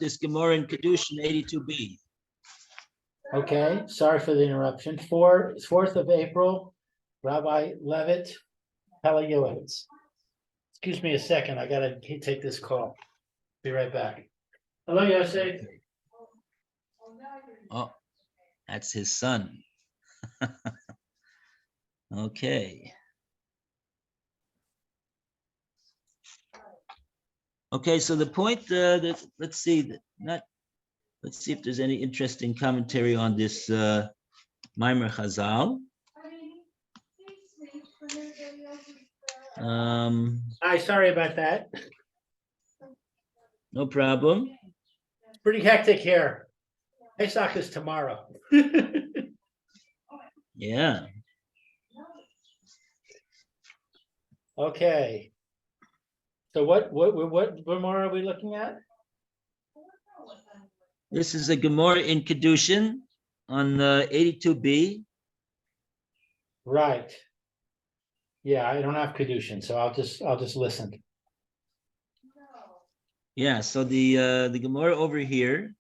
this Gemara in Kedushin 82b. Okay, sorry for the interruption. 4th of April, Rabbi Levitt, Pele Yoetz. Excuse me a second, I gotta take this call. Be right back. Hello, Yosef. Oh, that's his son. Okay. Okay, so the point that let's see if there's any interesting commentary on this Maimer Chazal. Hi, sorry about that. No problem. Pretty hectic here. Pesach is tomorrow. Yeah. Okay. So what more are we looking at? This is a Gemara in Kedushin on 82b. Right. Yeah, I don't have Kedushin, so I'll just listen. Yeah, so the Gemara over here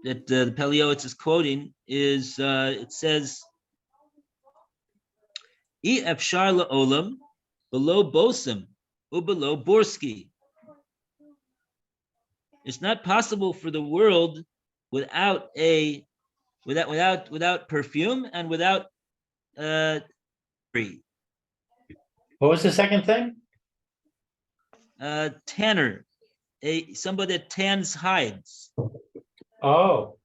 that the Pele Yoetz is quoting is it says I efshar la'olam below bosim below borsky. It's not possible for the world without perfume and without What was the second thing? Tanner, somebody that tans hides. Oh.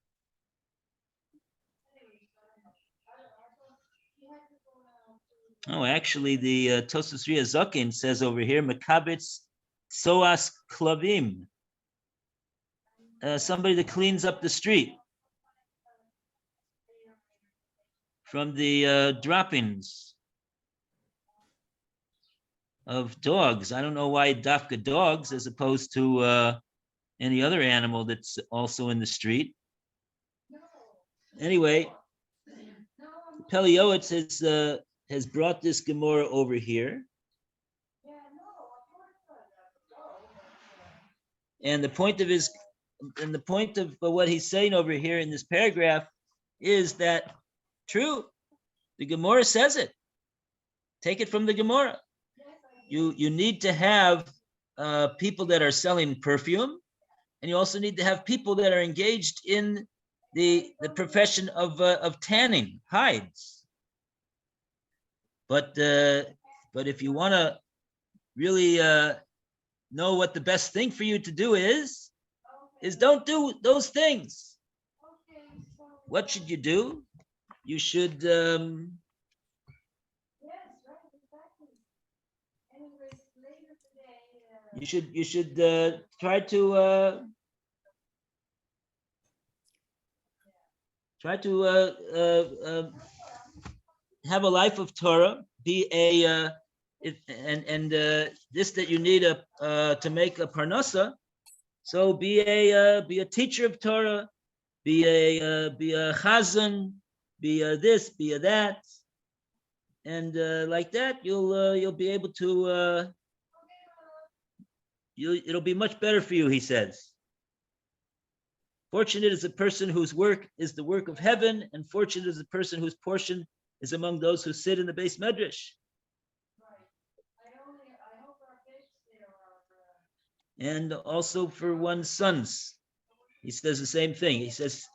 Oh, actually, the Tosfos Ria Zaken says over here, Makabitz Soas Klavim. Somebody that cleans up the street from the droppings of dogs. I don't know why dafka dogs as opposed to any other animal that's also in the street. Anyway, Pele Yoetz has brought this Gemara over here. And the point of what he's saying over here in this paragraph is that true, the Gemara says it. Take it from the Gemara. You need to have people that are selling perfume, and you also need to have people that are engaged in the profession of tanning hides. But if you want to really know what the best thing for you to do is don't do those things. What should you do? You should try to have a life of Torah. Be a this that you need to make a parnasa. So be a teacher of Torah. Be a chazan. Be a this. Be a that. And like that, you'll be able to. It'll be much better for you, he says. Fortunate is a person whose work is the work of heaven, and fortunate is a person whose portion is among those who sit in the base medrash. And also for one's sons, he says the same thing. He says,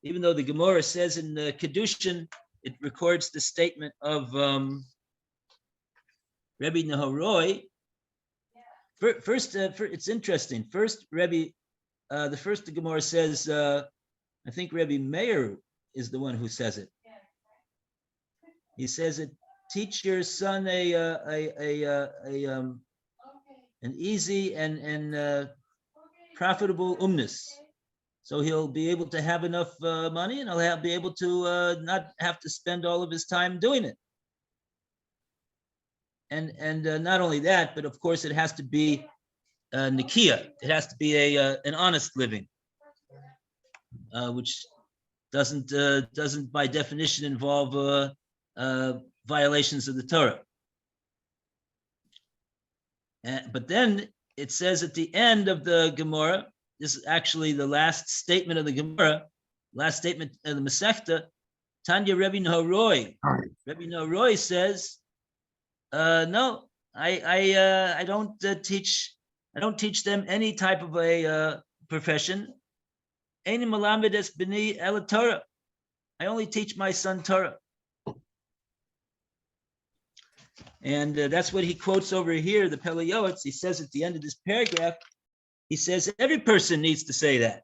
even though the Gemara says in Kedushin, it records the statement of Rebbe Nahoroi. First, it's interesting. First, the first Gemara says, I think Rebbe Meir is the one who says it. He says it. Teach your son an easy and profitable umnus, so he'll be able to have enough money, and he'll be able to not have to spend all of his time doing it. And not only that, but of course it has to be nikia. It has to be an honest living, which doesn't by definition involve violations of the Torah. But then it says at the end of the Gemara, this is actually the last statement of the Gemara, last statement of the Masechta. Tanya Rebbe Nahoroi. Rebbe Nahoroi says, no, I don't teach. I don't teach them any type of a profession. Eini malamed es b'ni ela Torah. I only teach my son Torah. And that's what he quotes over here, the Pele Yoetz. He says at the end of this paragraph, he says every person needs to say that.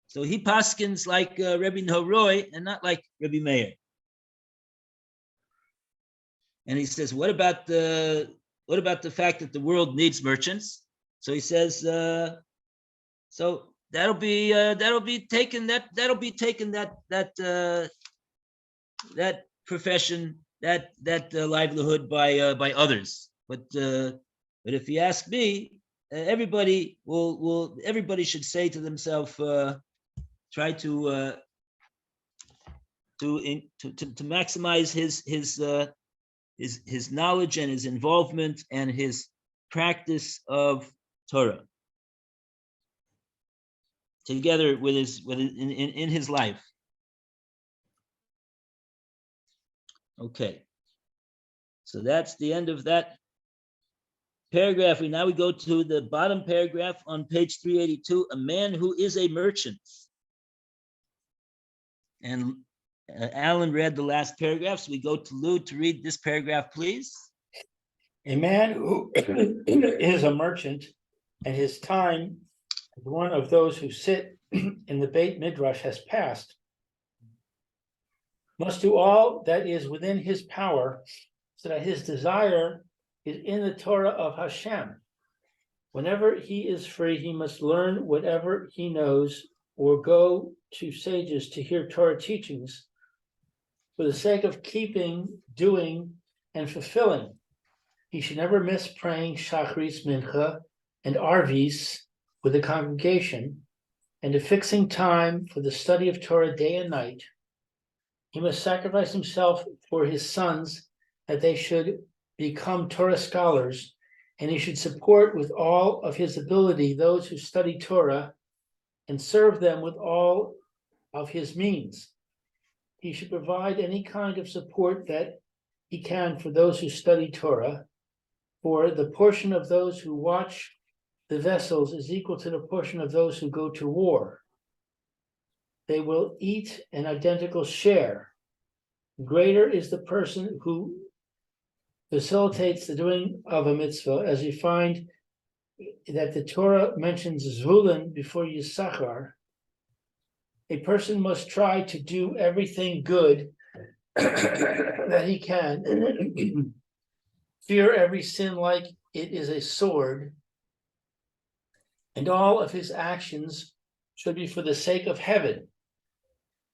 So he paskins like Rebbe Nahoroi and not like Rebbe Meir. And he says, what about the fact that the world needs merchants? So he says, so that'll be taken that profession, that livelihood by others. But if you ask me, everybody should say to themselves, try to maximize his knowledge and his involvement and his practice of Torah together with in his life. Okay, so that's the end of that paragraph. We go to the bottom paragraph on page 382. A man who is a merchant. And Alan read the last paragraph, so we go to Lou to read this paragraph, please. A man who is a merchant and his time as one of those who sit in the Beit Midrash has passed must do all that is within his power so that his desire is in the Torah of Hashem. Whenever he is free, he must learn whatever he knows or go to sages to hear Torah teachings for the sake of keeping, doing, and fulfilling. He should never miss praying Shachris, Mincha, and Arvis with the congregation, and affixing time for the study of Torah day and night. He must sacrifice himself for his sons that they should become Torah scholars, and he should support with all of his ability those who study Torah and serve them with all of his means. He should provide any kind of support that he can for those who study Torah, for the portion of those who watch the vessels is equal to the portion of those who go to war. They will eat an identical share. Greater is the person who facilitates the doing of a mitzvah, as you find that the Torah mentions Zvulun before Yisachar. A person must try to do everything good that he can, fear every sin like it is a sword, and all of his actions should be for the sake of heaven.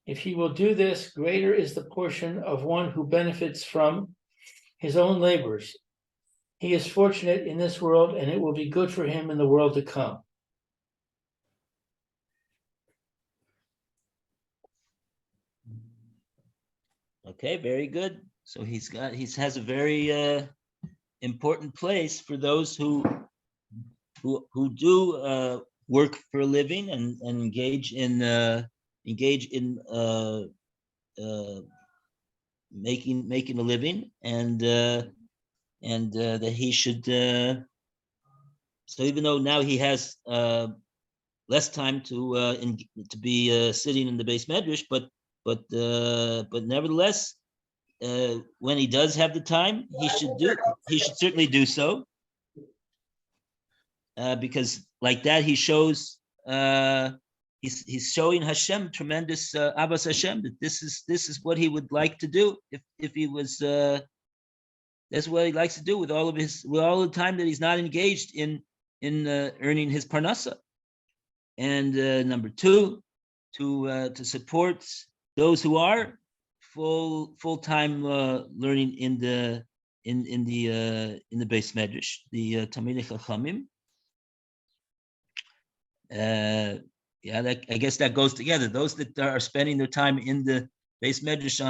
If he will do this, greater is the portion of one who benefits from his own labors. He is fortunate in this world, and it will be good for him in the world to come. Okay, very good. So he has a very important place for those who do work for a living and engage in making a living, and that he should. So even though now he has less time to be sitting in the base medrash, but nevertheless, when he does have the time, he should certainly do so, because like that he shows he's showing Hashem tremendous Abbas Hashem, that this is what he would like to do if he was that's what he likes to do with all the time that he's not engaged in earning his parnasa. And number two, to support those who are full-time learning in the base medrash, the Talmidei Chachamim. I guess that goes together. Those that are spending their time in the base medrash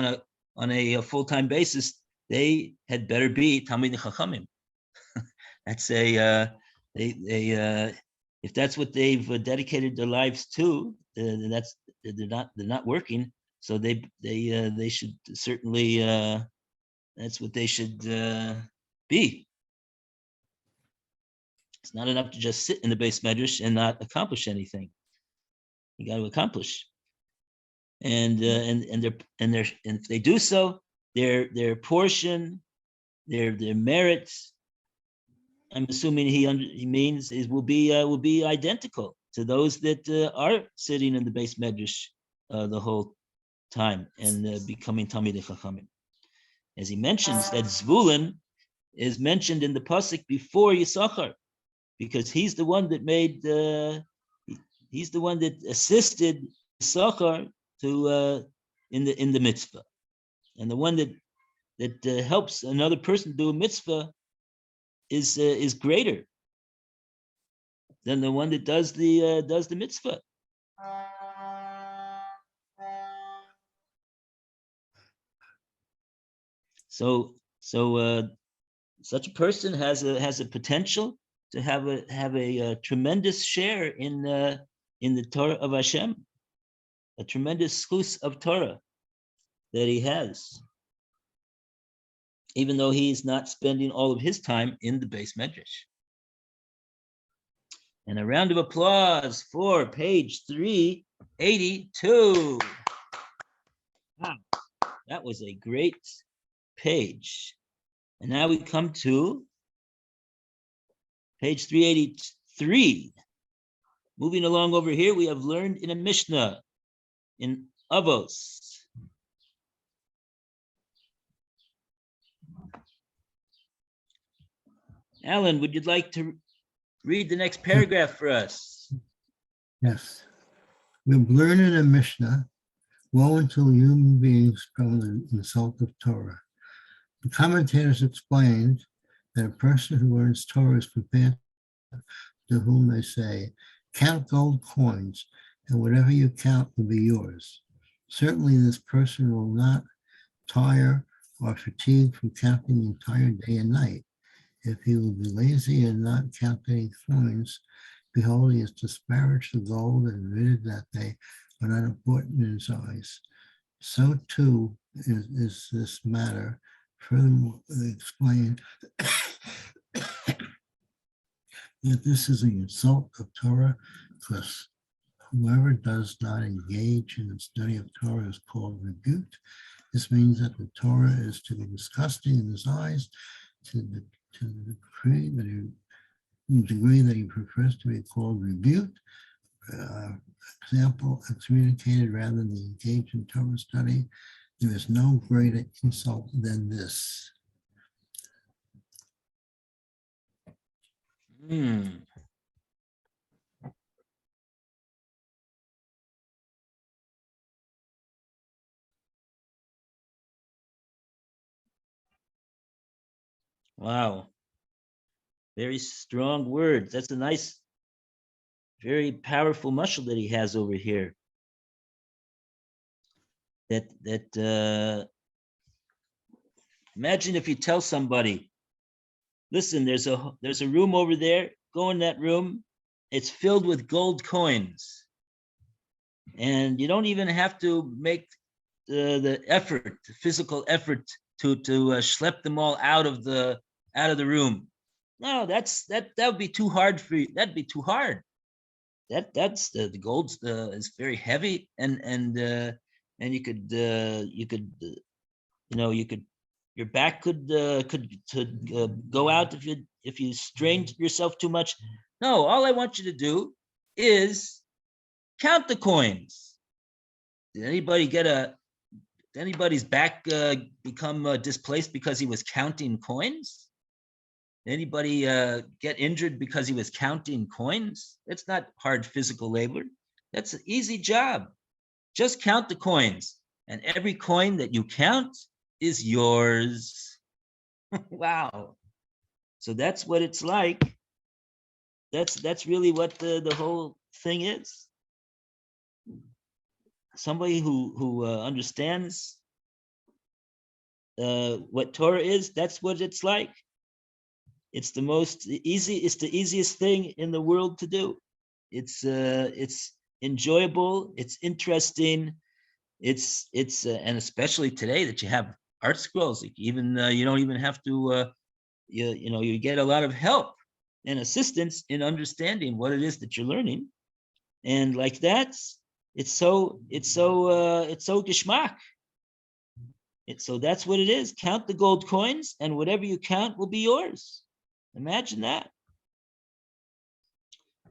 on a full-time basis, they had better be Talmidei Chachamim. That's if that's what they've dedicated their lives to, then they're not working. So they should certainly that's what they should be. It's not enough to just sit in the base medrash and not accomplish anything. You got to accomplish. And if they do so, their portion, their merits, I'm assuming he means will be identical to those that are sitting in the base medrash the whole time and becoming Talmidei Chachamim. As he mentions that Zvulun is mentioned in the pasuk before Yisachar, because he's the one that he's the one that assisted Yisachar to in the mitzvah, and the one that helps another person do a mitzvah is greater than the one that does the mitzvah. So such a person has a potential to have a tremendous share in the Torah of Hashem, a tremendous schus of Torah that he has, even though he's not spending all of his time in the base medrash. And a round of applause for page 382. Wow, that was a great page. And now we come to page 383. Moving along over here, we have learned in a Mishnah in Avos. Alan, would you like to read the next paragraph for us? Yes. We've learned in a Mishnah, woe until human beings from the insult of Torah. The commentators explained that a person who learns Torah is prepared to whom they say, count gold coins, and whatever you count will be yours. Certainly this person will not tire or fatigue from counting the entire day and night. If he will be lazy and not count any coins, behold, he has disparaged the gold and admitted that they are not important in his eyes. So too is this matter. Furthermore, they explain that this is an insult of Torah, because whoever does not engage in the study of Torah is called rebuked. This means that the Torah is to be disgusting in his eyes to the degree that he prefers to be called rebuked. Example, excommunicated rather than engaged in Torah study. There is no greater insult than this. Wow. Very strong words. That's a nice, very powerful muscle that he has over here. Imagine if you tell somebody, listen, there's a room over there, go in that room, it's filled with gold coins. And you don't even have to make the effort, the physical effort to schlep them all out of the room. No, that would be too hard for you. That'd be too hard. That's the gold is very heavy, and you could your back could go out if you strained yourself too much. No, all I want you to do is count the coins. Did anybody's back become displaced because he was counting coins? Anybody get injured because he was counting coins? That's not hard physical labor. That's an easy job. Just count the coins, and every coin that you count is yours. Wow. So that's what it's like. That's really what the whole thing is. Somebody who understands what Torah is, that's what it's like. It's the easiest thing in the world to do. it's enjoyable, it's interesting, it's and especially today that you have art scrolls, like even you don't even have to you get a lot of help and assistance in understanding what it is that you're learning, and like that, it's so geschmack. So that's what it is. Count the gold coins, and whatever you count will be yours. Imagine that.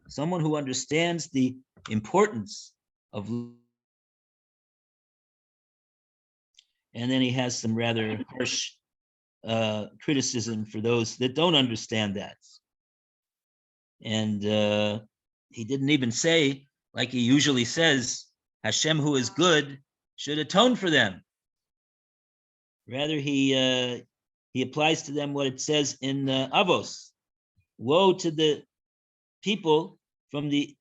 Someone who understands the importance of, and then he has some rather harsh criticism for those that don't understand that. And he didn't even say, like he usually says, Hashem, who is good, should atone for them. Rather, he applies to them what it says in Avos: "Woe to the people from the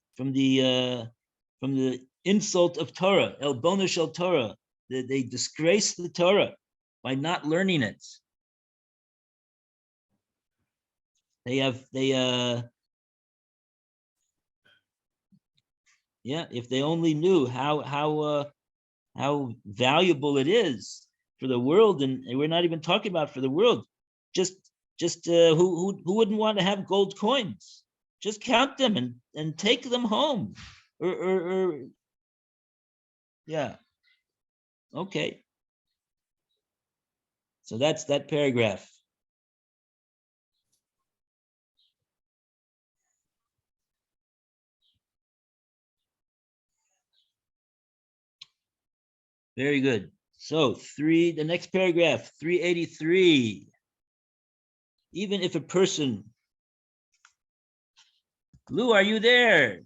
insult of Torah, el bono shel Torah. They disgrace the Torah by not learning it. If they only knew how valuable it is for the world, and we're not even talking about for the world, just who wouldn't want to have gold coins? Just count them and take them home, or yeah, okay. So that's that paragraph. Very good. So the next paragraph, 383. Even if a person, Lou, are you there?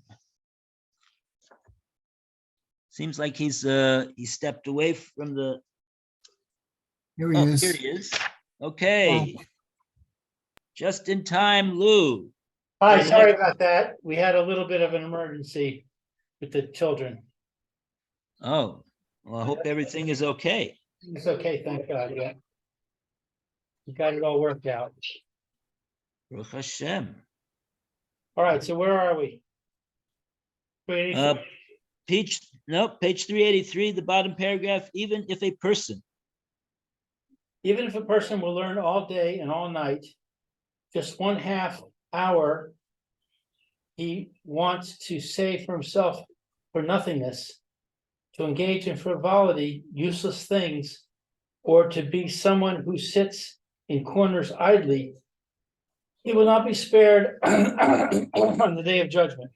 Seems like he stepped away from the. Here he is. Here he is. Okay. Just in time, Lou. Hi, sorry about that. We had a little bit of an emergency with the children. Oh, well, I hope everything is okay. It's okay, thank God, yeah. We got it all worked out. Baruch Hashem. All right, so where are we? Page 383, the bottom paragraph. Even if a person will learn all day and all night, just 1/2 hour he wants to save for himself for nothingness, to engage in frivolity, useless things, or to be someone who sits in corners idly, he will not be spared on the day of judgment.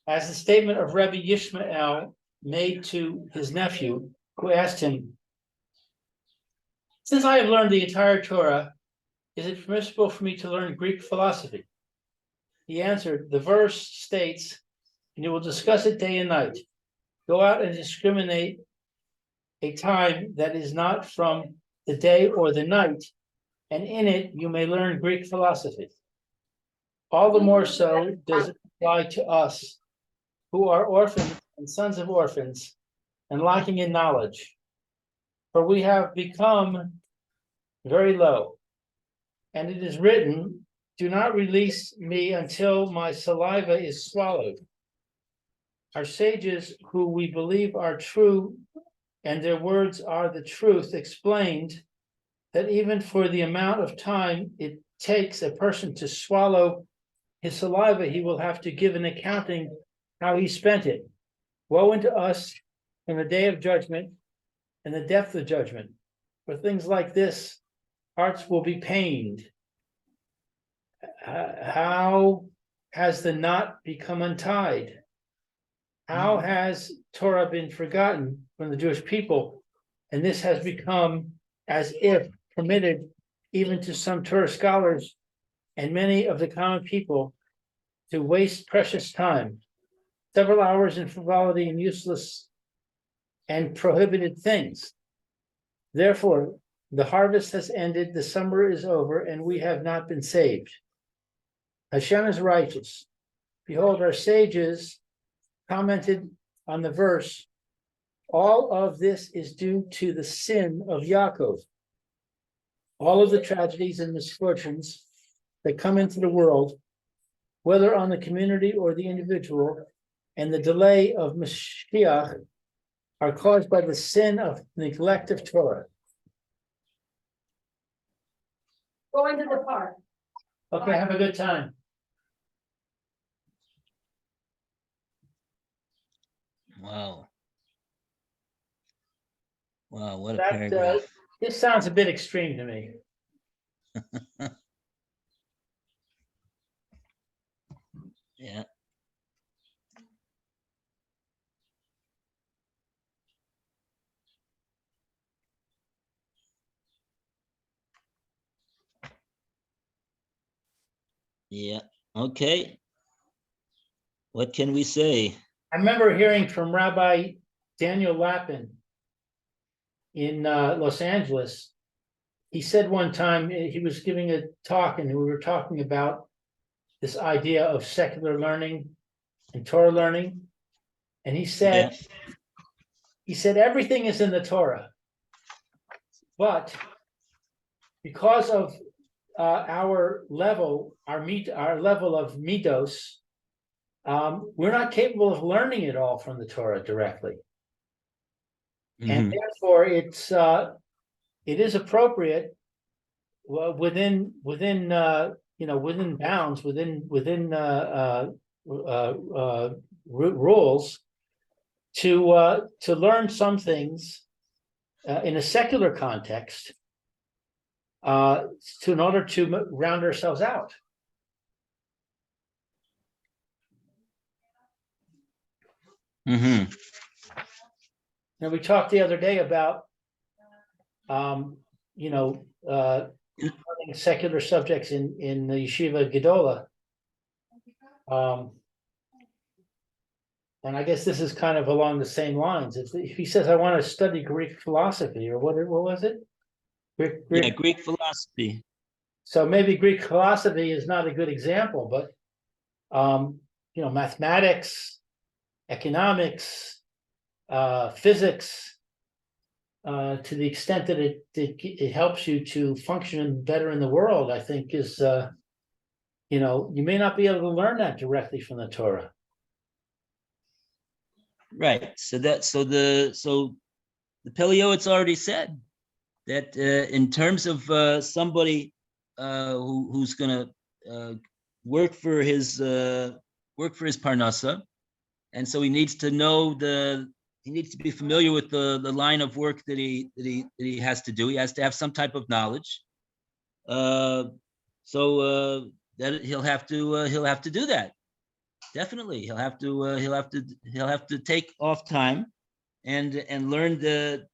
As the statement of Rebbe Yishmael made to his nephew, who asked him, "Since I have learned the entire Torah, is it permissible for me to learn Greek philosophy?" He answered, "The verse states, and you will discuss it day and night. Go out and discriminate a time that is not from the day or the night, and in it you may learn Greek philosophy. All the more so does it apply to us, who are orphans and sons of orphans, and lacking in knowledge. For we have become very low, and it is written, 'Do not release me until my saliva is swallowed.' Our sages, who we believe are true, and their words are the truth, explained that even for the amount of time it takes a person to swallow his saliva, he will have to give an accounting how he spent it. Woe unto us in the day of judgment and the depth of judgment. For things like this, hearts will be pained. How has the knot become untied? How has Torah been forgotten from the Jewish people? And this has become as if permitted even to some Torah scholars and many of the common people to waste precious time, several hours in frivolity and useless and prohibited things. Therefore, the harvest has ended, the summer is over, and we have not been saved. Hashem is righteous. Behold, our sages commented on the verse, all of this is due to the sin of Yaakov. All of the tragedies and misfortunes that come into the world whether on the community or the individual, and the delay of Mashiach are caused by the sin of neglect of Torah. Going to the park. Okay, have a good time. Wow. Wow, what a That, paragraph. This sounds a bit extreme to me. Yeah. Yeah. Okay. What can we say? I remember hearing from Rabbi Daniel Lapin in Los Angeles. He said one time he was giving a talk and we were talking about this idea of secular learning and Torah learning. And he said everything is in the Torah, but because of our level of midos, we're not capable of learning it all from the Torah directly. And therefore it is appropriate within bounds, within rules to learn some things in a secular context in order to round ourselves out. Mm-hmm. Now, we talked the other day about learning secular subjects in the Yeshiva Gedola. And I guess this is kind of along the same lines. If he says, I want to study Greek philosophy, or what was it? Greek philosophy. So maybe Greek philosophy is not a good example, but mathematics, economics, physics, to the extent that it helps you to function better in the world, I think is, you may not be able to learn that directly from the Torah. Right. So the Pele Yoetz already said that in terms of somebody who's going to work for his parnasa, and so he needs to be familiar with the line of work that he has to do. He has to have some type of knowledge. So that he'll have to do that. Definitely, he'll have to take off time and learn the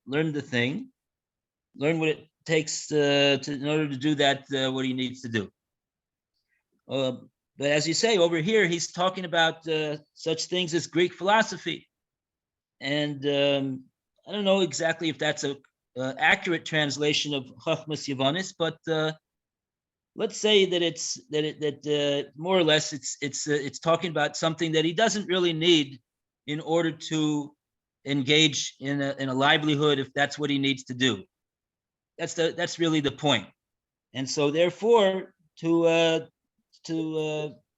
thing, learn what it takes in order to do that, what he needs to do. But as you say, over here, he's talking about such things as Greek philosophy. And I don't know exactly if that's a accurate translation of Chachmas Yavanis, but let's say that more or less it's talking about something that he doesn't really need in order to engage in a livelihood, if that's what he needs to do. That's really the point. And so therefore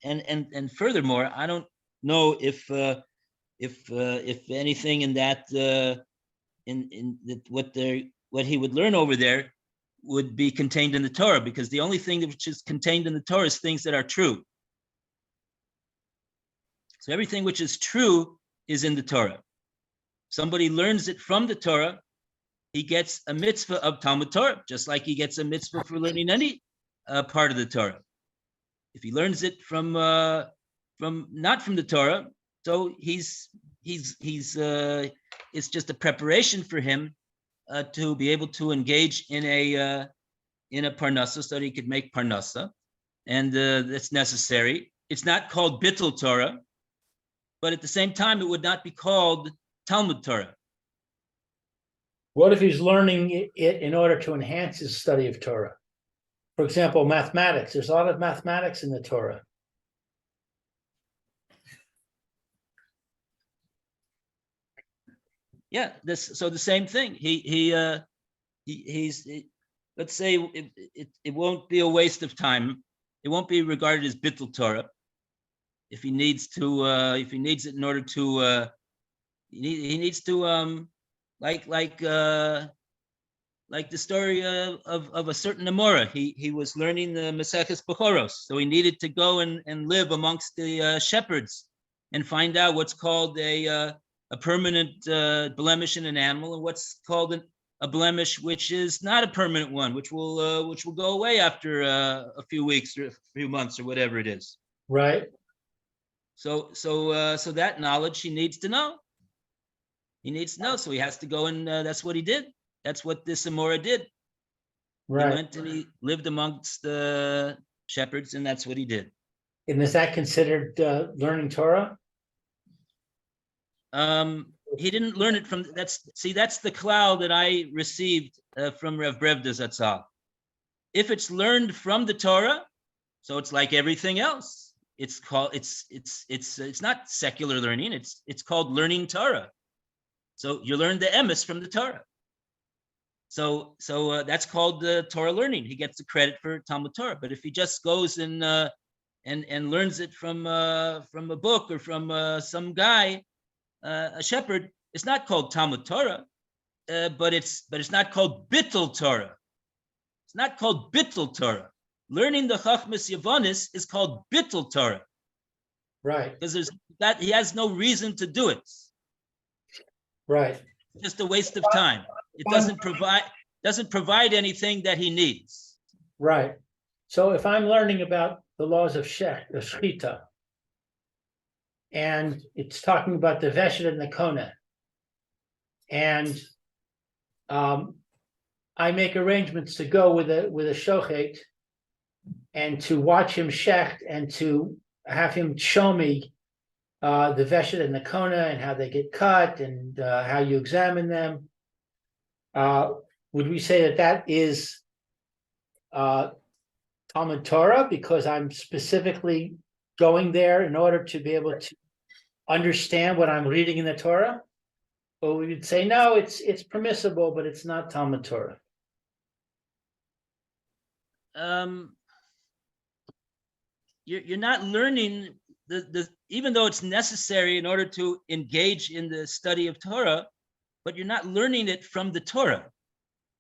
and furthermore, I don't know if anything in that in that what he would learn over there would be contained in the Torah, because the only thing which is contained in the Torah is things that are true. So everything which is true is in the Torah. Somebody learns it from the Torah, he gets a mitzvah of Talmud Torah, just like he gets a mitzvah for learning any part of the Torah. If he learns it from not from the Torah, so it's just a preparation for him to be able to engage in a parnasa, so that he could make parnasa, and that's necessary. It's not called bittul Torah, but at the same time, it would not be called Talmud Torah. What if he's learning it in order to enhance his study of Torah? For example, mathematics. There's a lot of mathematics in the Torah. Yeah, so the same thing. He's let's say it won't be a waste of time. It won't be regarded as bittul Torah, if he needs it in order to, he needs to, like the story of a certain Amora. He was learning the Maseches Bechoros, so he needed to go and live amongst the shepherds and find out what's called a permanent blemish in an animal, and what's called a blemish which is not a permanent one, which will go away after a few weeks or a few months or whatever it is. Right. So that knowledge he needs to know. He needs to know, so he has to go and that's what he did. That's what this Amora did. Right. He went and he lived amongst the shepherds, and that's what he did. And is that considered learning Torah? He didn't learn it from that's the cloud that I received from Rev Brevda Zatzal. If it's learned from the Torah, so it's like everything else. It's called it's not secular learning. It's called learning Torah. So you learn the emes from the Torah. So that's called Torah learning. He gets the credit for Talmud Torah. But if he just goes and learns it from a book or from some guy, a shepherd, it's not called Talmud Torah, but it's not called Bittul Torah. It's not called Bittul Torah. Learning the Chachmas Yavonis is called Bittul Torah. Right. Because he has no reason to do it. Right. It's just a waste of time. It doesn't provide anything that he needs. Right. So if I'm learning about the laws of Shechita, and it's talking about the Veshet and the Kona, and I make arrangements to go with a shochet and to watch him shecht and to have him show me the Veshet and the Kona and how they get cut and how you examine them. Would we say that is Talmud Torah because I'm specifically going there in order to be able to understand what I'm reading in the Torah? Or we would say, no, it's permissible, but it's not Talmud Torah. You're not learning the even though it's necessary in order to engage in the study of Torah, but you're not learning it from the Torah.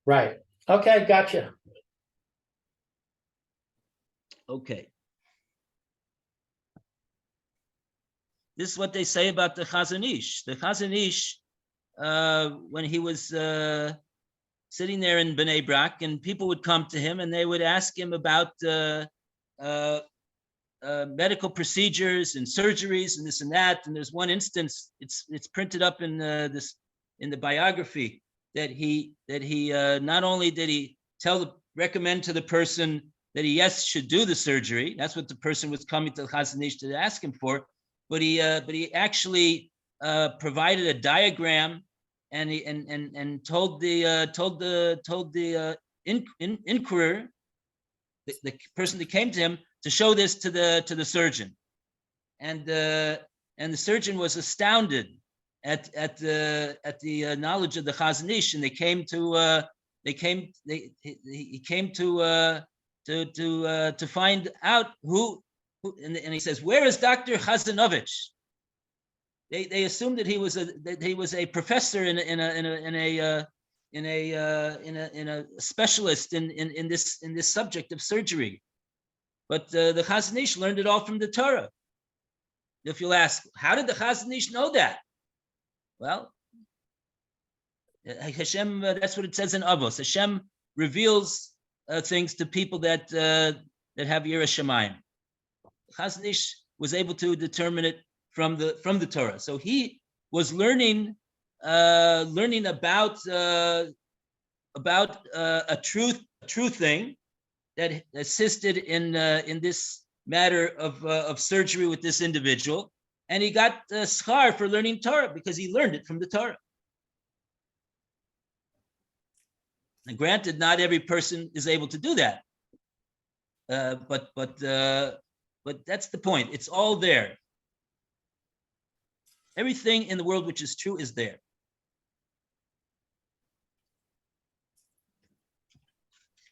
Right. Okay, gotcha. Okay. This is what they say about the Chazon Ish. The Chazon Ish, when he was sitting there in Bnei Brak, and people would come to him and they would ask him about medical procedures and surgeries and this and that. And there's one instance, it's printed up in the biography that he not only did he recommend to the person that he should do the surgery. That's what the person was coming to the Chazon Ish to ask him for. But he actually provided a diagram and told the inquirer, the person that came to him, to show this to the surgeon, and the surgeon was astounded at the knowledge of the Chazon Ish, and he came to find out who and he says, where is Dr. Chazanovich? They assumed that he was a professor in a specialist in this subject of surgery. But the Chazon Ish learned it all from the Torah. If you'll ask, how did the Chazon Ish know that? Well, Hashem, that's what it says in Avos. Hashem reveals things to people that have Yireh Shamayim. Chazon Ish was able to determine it from the Torah. So he was learning about a true thing that assisted in this matter of surgery with this individual, and he got schar for learning Torah because he learned it from the Torah. And granted, not every person is able to do that, but that's the point. It's all there. Everything in the world which is true is there.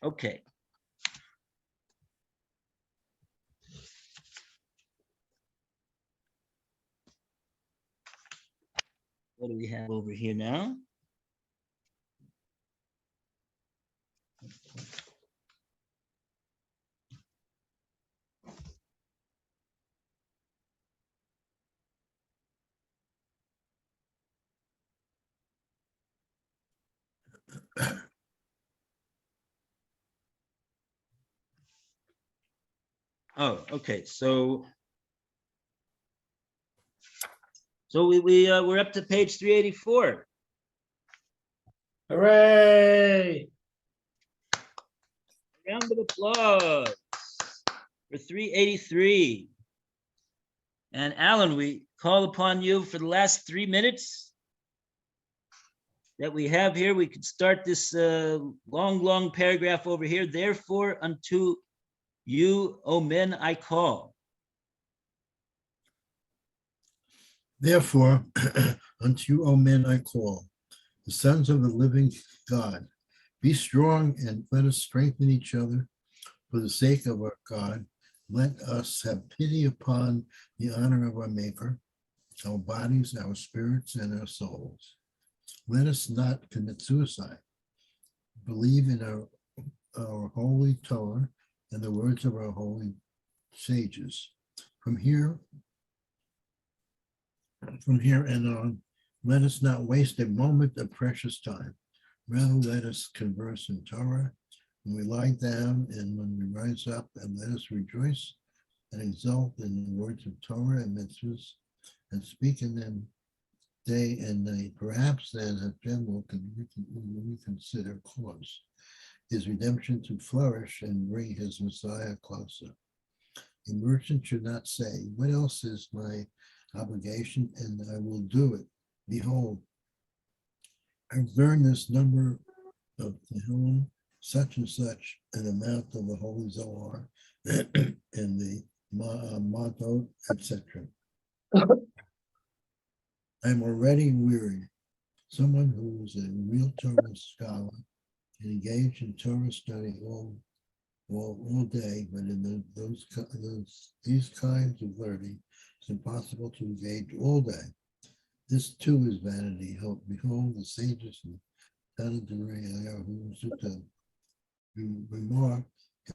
Okay. What do we have over here now? Oh, okay. So we're up to page 384. Hooray! Round of applause for 383. And Alan, we call upon you for the last 3 minutes that we have here. We could start this long paragraph over here. Therefore, unto you, O men, I call. Therefore, unto you, O men, I call, the sons of the living God. Be strong and let us strengthen each other for the sake of our God. Let us have pity upon the honor of our Maker, our bodies, our spirits, and our souls. Let us not commit suicide. Believe in our holy Torah and the words of our holy sages. From here and on, let us not waste a moment of precious time. Rather, let us converse in Torah when we lie down and when we rise up, and let us rejoice and exult in the words of Torah and mitzvahs, and speak in them day and night. Perhaps then Hashem will reconsider cause his redemption to flourish and bring his Messiah closer. A merchant should not say, what else is my obligation, and I will do it. Behold, I've learned this number of Tehillim, such and such an amount of the Holy Zohar and the Madot, etc. I'm already weary. Someone who is a real Torah scholar can engage in Torah study all day, but in these kinds of learning, it's impossible to engage all day. This too is vanity. Behold, the sages and who remark,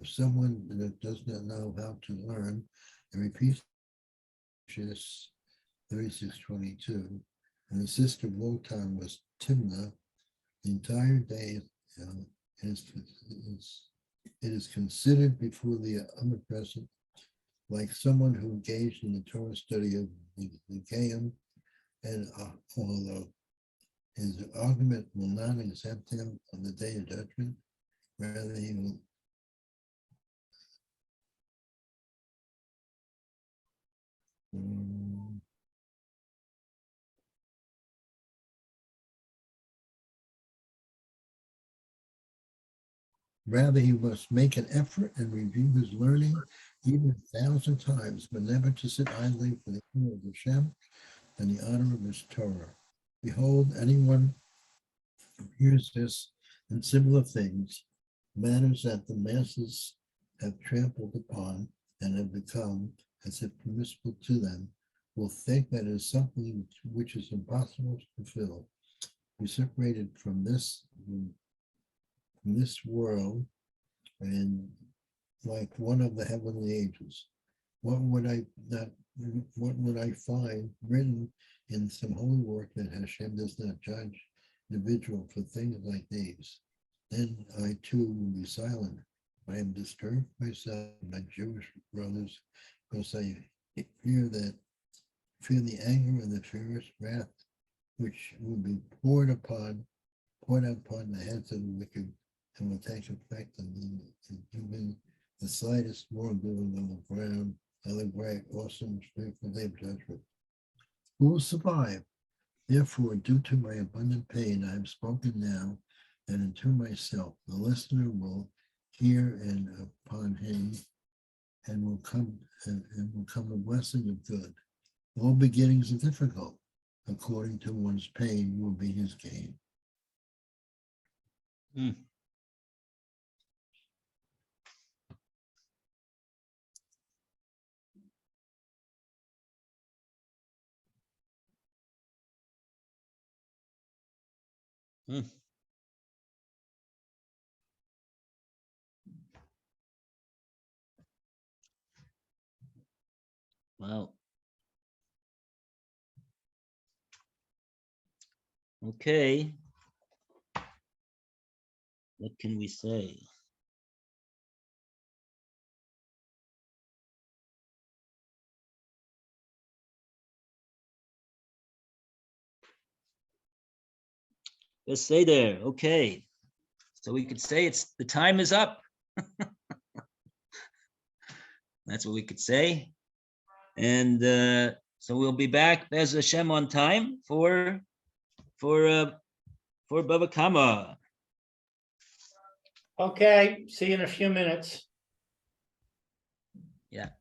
if someone that does not know how to learn and repeats 36:22, and the sister of Lotan was Timnah, the entire day it is considered before the omnipresent like someone who engaged in the Torah study of the Gayim, and although his argument will not exempt him on the day of judgment, rather he will rather he must make an effort and review his learning even 1,000 times, but never to sit idly for the honor of Hashem and the honor of his Torah. Behold, anyone who hears this and similar things, matters that the masses have trampled upon and have become as if permissible to them, will think that it is something which is impossible to fulfill. Be separated from this world and like one of the heavenly angels. What would I find written in some holy work that Hashem does not judge the individual for things like these? Then I too will be silent. I am disturbed myself, my Jewish brothers, because I fear the anger and the fierce wrath which will be poured upon the heads of the wicked, and will take effect on even the slightest wrongdoing on the ground, on the great, awesome, fearful day of judgment. Who will survive? Therefore, due to my abundant pain, I have spoken now, and unto myself. The listener will hear, and upon him, and will come a blessing of good. All beginnings are difficult. According to one's pain will be his gain. Hmm. Wow. Okay. What can we say? Let's say there. Okay. So we could say the time is up. That's what we could say. And so we'll be back as Hashem on time for Baba Kama. Okay, see you in a few minutes. Yeah.